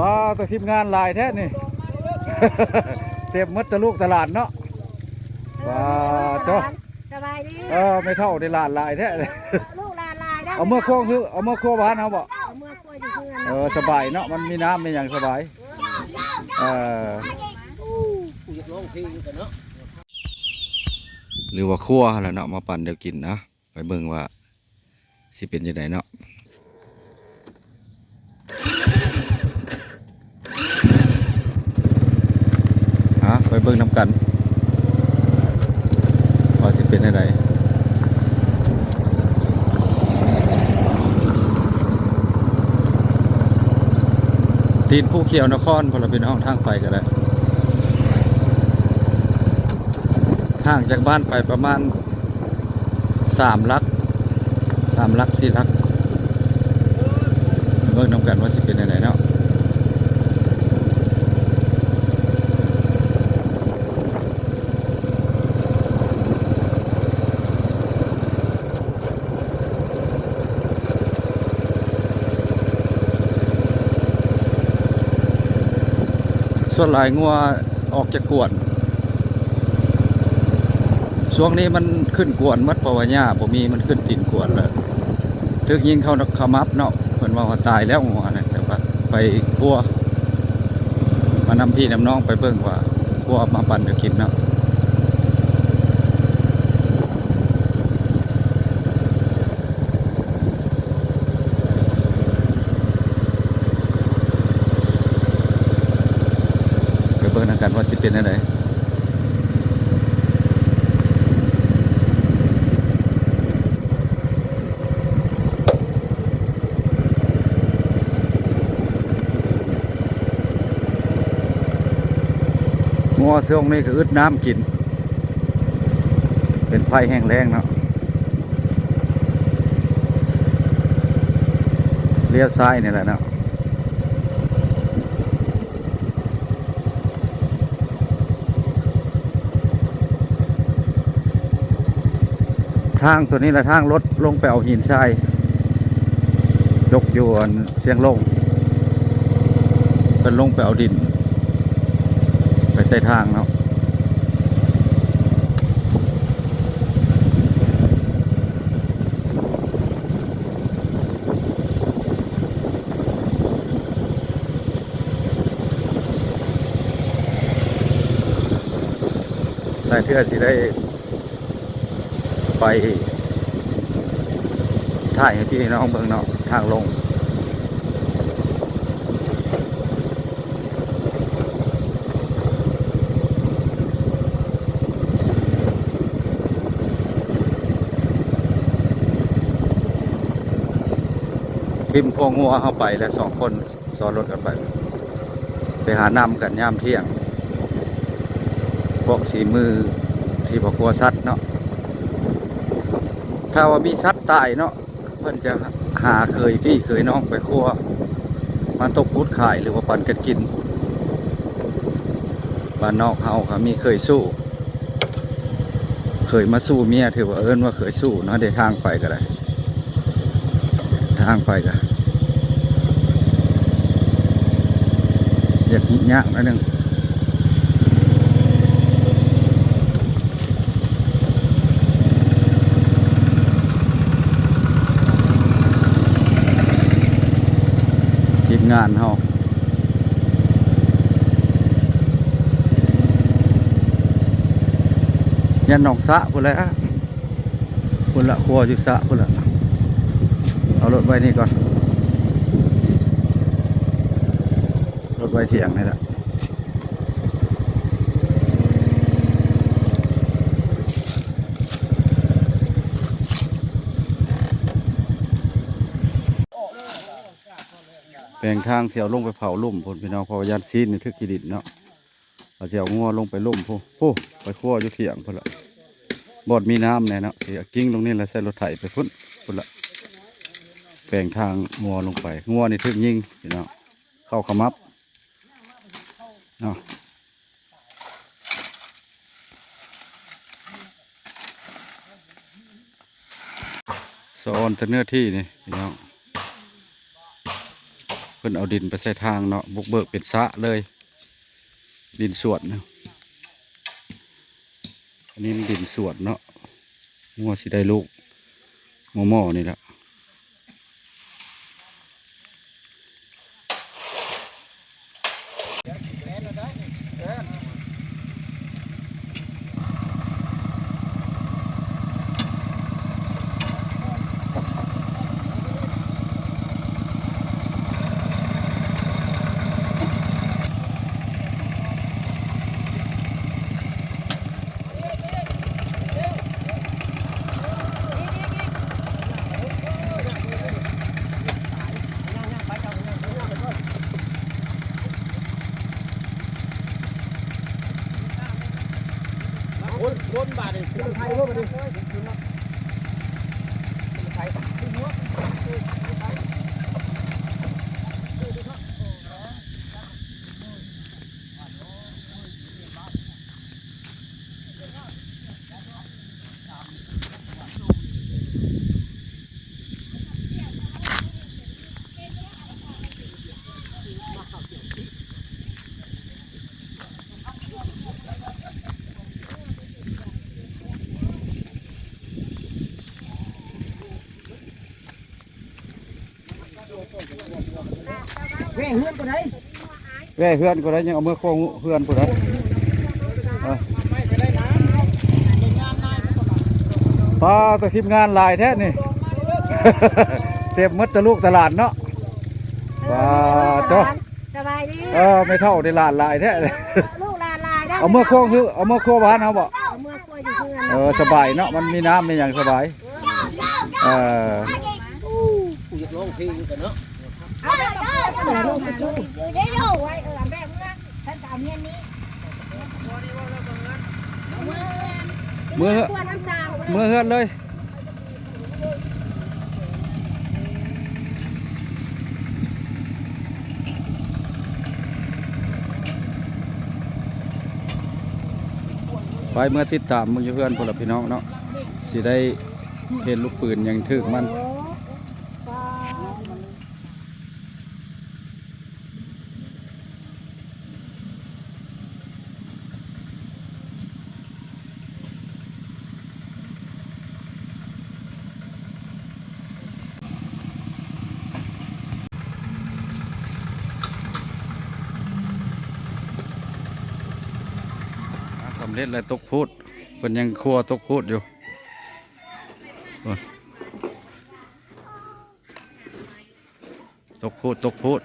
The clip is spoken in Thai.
ป้าตัวทีมงานหลายแท้นี่ เต็มมัดตะลูกตลาดเนาะป้าเจ้าสบายดีไม่เท่าในลานลายแท้เลย ลูกลายได้เอาเมื่อโค้งคือเอาเมื่อโค้งบ้านเอาบ่เอาเมื่อครัวอยู่เพื่อนสบายเนาะมันมีน้ำมีอย่างสบายหรือว่าคั่วแล้วเนาะมาปั่นเดี๋ยวกินนะไปเบิ่งว่าสิเป็นยังไงเนาะไปเบิ่งน้ำกันว่าสิเป็นยังไงตีนผู้เขียวนครพลเป็นห้องทางไปกันเลยห่างจากบ้านไปประมาณ3 ลัก4 ลักเบิ่งน้ำกันว่าสิเป็นยังไงเนาะส่วนหลายงัวออกจากกวนช่วงนี้มันขึ้นกวนมัดปวญญาผมมีมันขึ้นตีนกวนแล้วถึกยิงเขาขมับเนาะเพิ่นว่าตายแล้วงัวนะแต่ว่าไปคั่วมานำพี่นำน้องไปเบิ่งว่าคั่วมาปั่นจะกินเนาะกันว่าสิเป็นอะไรงัวเสื่องนี่ก็อึดน้ำกินเป็นไฟแห้งแรงเนาะเลี้ยวซ้ายนี่แหละเนาะทางตัวนี้ละทางรถลงไปเอาหินทรายยกอยู่เสียงลงเป็นลงไปเอาดินไปใส่ทางเนาะได้เพื่อสิได้ไปถ่ายให้พี่น้องเบิ่งเนาะทางลงทิมพวงงัวเข้าไปแล้ว2 คนซ้อนรถกันไปหาน้ำกันย่ามเที่ยงพวกสีมือที่บอกกลัวสัตว์เนาะถ้าว่ามีสัตว์ตายเนาะเพิ่นจะหาเคยพี่เคยน้องไปคั่วมาตกพุดขายหรือว่าปั่นกันกินบ้านนอกเฮาค่ะมีเคยสู้เคยมาสู้เมียถือว่าว่าเคยสู้เนาะได้ทางไปก็ได้ทางไปก็อยากยากนิดนึงงานเฮายันหนองสะพุ่นเลยพุ่นละครัวอยู่สะพุ่นละเอารถไว้นี่ก่อนรถไว้เถียงนี่แหละแปลงทางเสียวลงไปเผาลุ่มพุ่นพี่น้องพอยานซีนในทึกขีดินเนาะเอาเสียวงัวลงไปลุ่มผู้ไปคั่วอยู่เถียงพุ่นละบอดมีน้ำเนี่ยเนาะเสียกิ้งตรงนี้แล้วใส่รถไถไปพุ่นละแปลงทางงัวลงไปงัวในทึกยิงพี่น้องเข้าขมับเนาะสอนเนื้อที่นี่พี่น้อง เพิ่นเอาดินไปใส่ทางเนาะบุกเบิกเป็นสระเลย ดินสวนเนาะอันนี้มันดินสวนเนาะงัวสิได้ลูกหม้อนี่แหละคนบาทเลยคนไทยพวกมันดิคนไทยแม่เฮือนก็ได้ แว่เฮือนก็ได้ยังเอามือโค้งเฮือนก็ได้ปลาแต่ทีมงานหลายแท้นี่ เต็มมัดตะลูกตลาดเนาะปลาเจ้า สบายดี ไม่เท่าในลานหลายแท้เลย ลูกลาลายได้ เอามือโค้งคือเอามือโค้งบ้านเอาบ่ เอามือควยอยู่เพื่อน สบายเนาะมันมีน้ำมีอย่างสบายกเอูอยากลองเพลงกันเนาะ เอาไปเอาลูกไปจุ๊เดี๋ยวไว้แม่เพื่อนฉันจะเอาเมียนี้มือ ควยน้ำสาว มือเฮือนเลยไปเมื่อติดตามมึงอยู่เพื่อนพวกเราพี่น้องเนาะสิได้เห็นลูกปืนอย่างถึกมันสำเร็จแล้วตกพูดเป็นยังครัวตกพูดอยู่ตกพูด